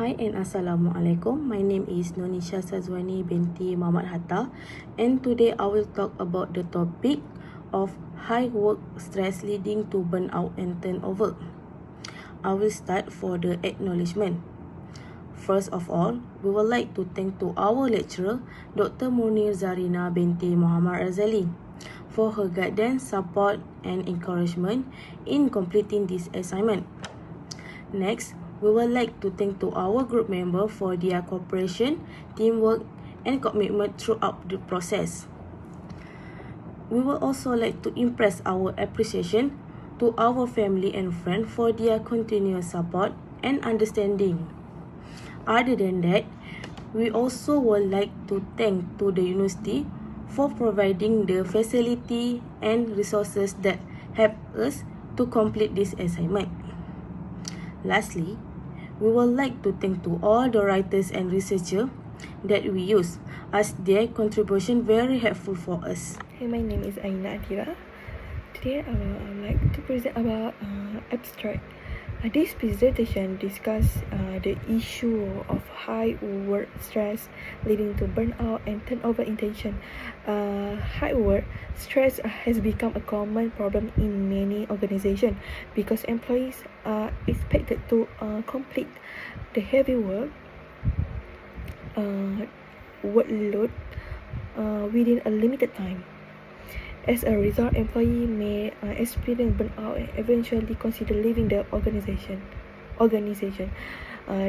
Hi and Assalamualaikum. My name is Nonisha Sazwani binti Muhammad Hatta, and today I will talk about the topic of high work stress leading to burnout and turnover. I will start for the acknowledgement. First of all, we would like to thank to our lecturer, Dr. Munir Zarina binti Muhammad Razali, for her guidance, support and encouragement in completing this assignment. Next, we would like to thank to our group member for their cooperation, teamwork and commitment throughout the process. We would also like to express our appreciation to our family and friends for their continuous support and understanding. Other than that, we also would like to thank to the university for providing the facility and resources that help us to complete this assignment. Lastly, we would like to thank to all the writers and researchers that we use, as their contribution very helpful for us. Hey, my name is Aina Adira. Today I would like to present about abstract. This presentation discuss the issue of high work stress leading to burnout and turnover intention. High work stress has become a common problem in many organizations because employees are expected to complete the heavy workload within a limited time. As a result, employee may experience burnout and eventually consider leaving the organization.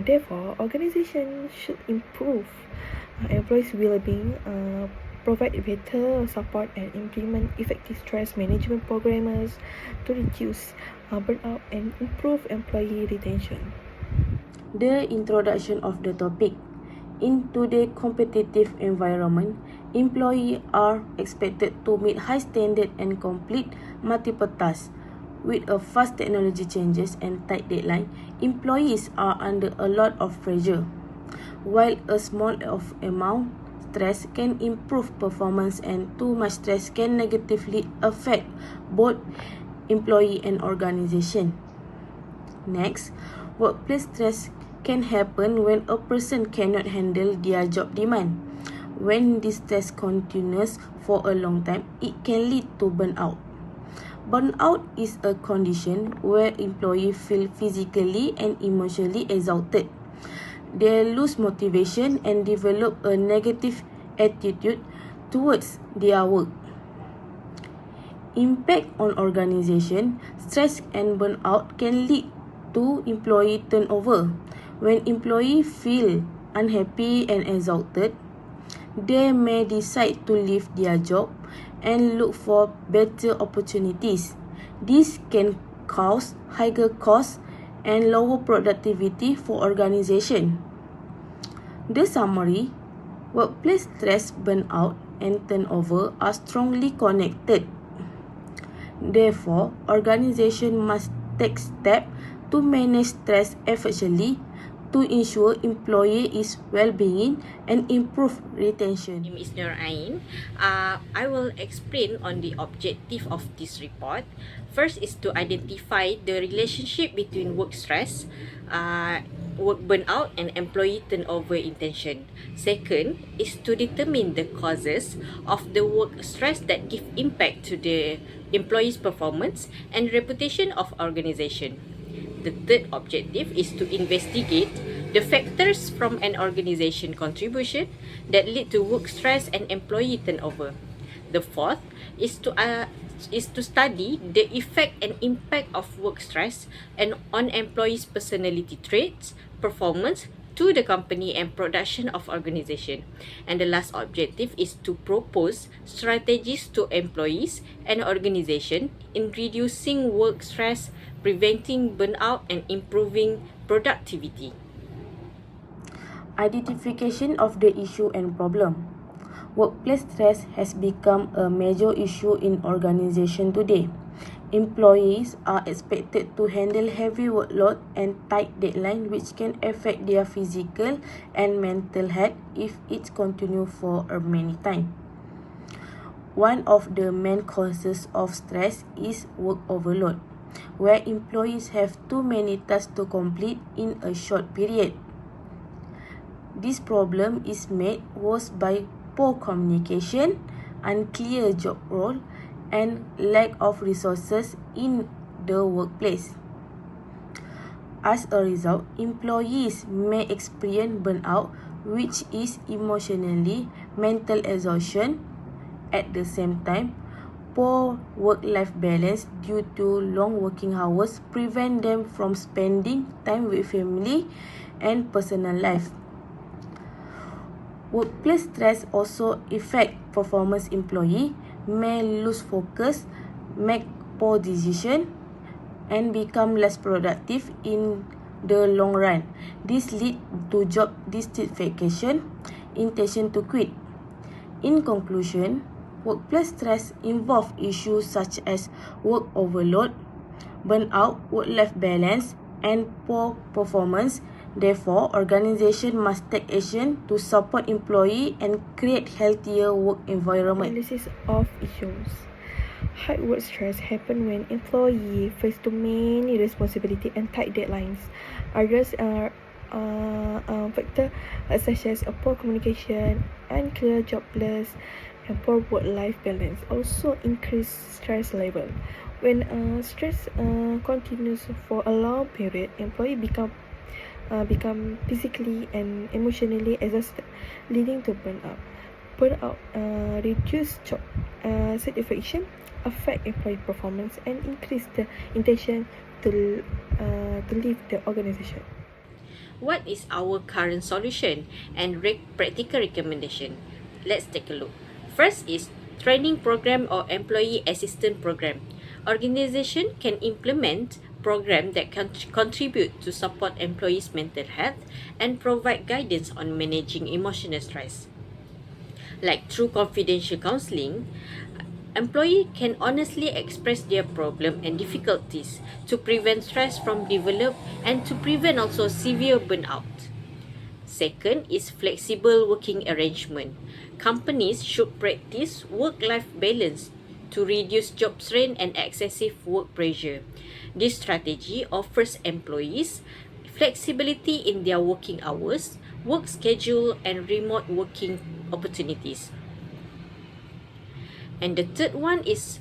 Therefore, organizations should improve employees' well-being, provide better support, and implement effective stress management programs to reduce burnout and improve employee retention. The introduction of the topic. In today's competitive environment, employees are expected to meet high standards and complete multiple tasks. With a fast technology changes and tight deadline, employees are under a lot of pressure. While a small amount stress can improve performance, and too much stress can negatively affect both employee and organization. Next, workplace stress can happen when a person cannot handle their job demand. When this stress continues for a long time, it can lead to burnout. Burnout is a condition where employees feel physically and emotionally exhausted. They lose motivation and develop a negative attitude towards their work. Impact on organization, stress and burnout can lead to employee turnover. When employees feel unhappy and exhausted, they may decide to leave their job and look for better opportunities. This can cause higher costs and lower productivity for organization. The summary: workplace stress, burnout, and turnover are strongly connected. Therefore, organization must take steps to manage stress effectively to ensure employee is well-being and improve retention. My name is Nur Ain. I will explain on the objective of this report. First is to identify the relationship between work stress, work burnout and employee turnover intention. Second is to determine the causes of the work stress that give impact to the employee's performance and reputation of organization. The third objective is to investigate the factors from an organization contribution that lead to work stress and employee turnover. The fourth is to study the effect and impact of work stress and on employees' personality traits, performance to the company and production of organization. And the last objective is to propose strategies to employees and organization in reducing work stress, preventing burnout and improving productivity. Identification of the issue and problem. Workplace stress has become a major issue in organization today. Employees are expected to handle heavy workload and tight deadline, which can affect their physical and mental health if it continues for a many time. One of the main causes of stress is work overload, where employees have too many tasks to complete in a short period. This problem is made worse by poor communication, unclear job role, and lack of resources in the workplace. As a result, employees may experience burnout, which is emotionally mental exhaustion. At the same time, poor work-life balance due to long working hours prevent them from spending time with family and personal life. Workplace stress also affect performance. Employee may lose focus, make poor decision, and become less productive in the long run. This lead to job dissatisfaction, intention to quit. In conclusion, workplace stress involves issues such as work overload, burnout, work-life balance, and poor performance. Therefore, organization must take action to support employee and create healthier work environment. Analysis of issues. High work stress happen when employee face too many responsibility and tight deadlines. Others are factors such as poor communication, unclear job lists, and poor work-life balance also increase stress level. When stress continues for a long period, employee become physically and emotionally exhausted, leading to burnout. Burnout reduce job satisfaction, affect employee performance, and increase the intention to leave the organization. What is our current solution and practical recommendation? Let's take a look. First is training program or employee assistance program. Organization can implement program that can contribute to support employees' mental health and provide guidance on managing emotional stress. Like through confidential counseling, employee can honestly express their problem and difficulties to prevent stress from develop and to prevent also severe burnout. Second is flexible working arrangement. Companies should practice work-life balance to reduce job strain and excessive work pressure. This strategy offers employees flexibility in their working hours, work schedule, and remote working opportunities. And the third one is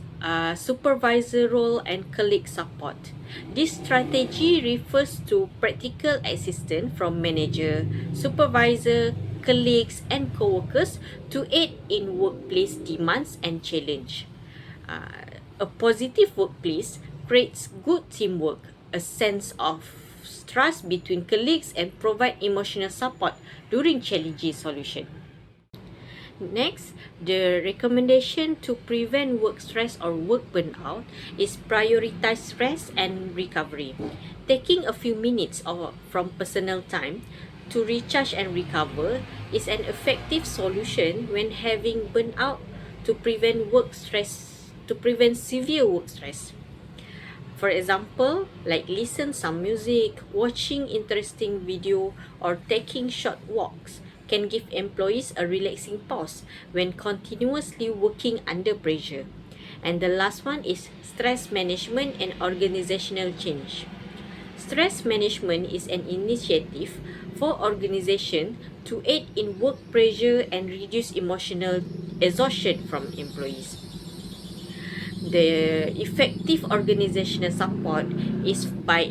supervisor role and colleague support. This strategy refers to practical assistance from manager, supervisor, colleagues, and co-workers to aid in workplace demands and challenge. A positive workplace creates good teamwork, a sense of trust between colleagues, and provide emotional support during challenging solution. Next, the recommendation to prevent work stress or work burnout is prioritize rest and recovery. Taking a few minutes from personal time to recharge and recover is an effective solution when having burnout to prevent severe work stress. For example, like listen some music, watching interesting video, or taking short walks can give employees a relaxing pause when continuously working under pressure. And the last one is stress management and organizational change. Stress management is an initiative for organization to aid in work pressure and reduce emotional exhaustion from employees. The effective organizational support is by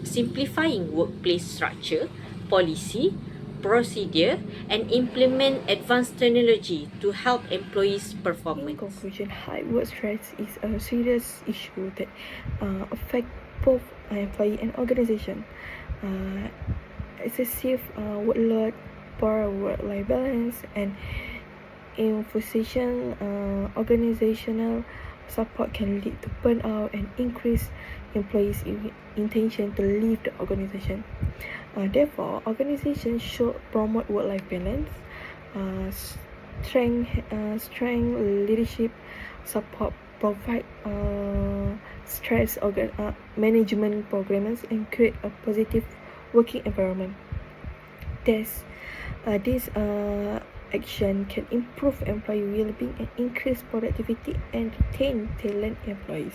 simplifying workplace structure, policy, procedure, and implement advanced technology to help employees' In performance. conclusion, high work stress is a serious issue that affect both employee and organization. Excessive workload, poor work-life balance, and insufficient organizational support can lead to burnout and increase employees' intention to leave the organization. Therefore, organizations should promote work-life balance, strength leadership support, provide stress management programs, and create a positive working environment. This action can improve employee well-being and increase productivity and retain talent employees.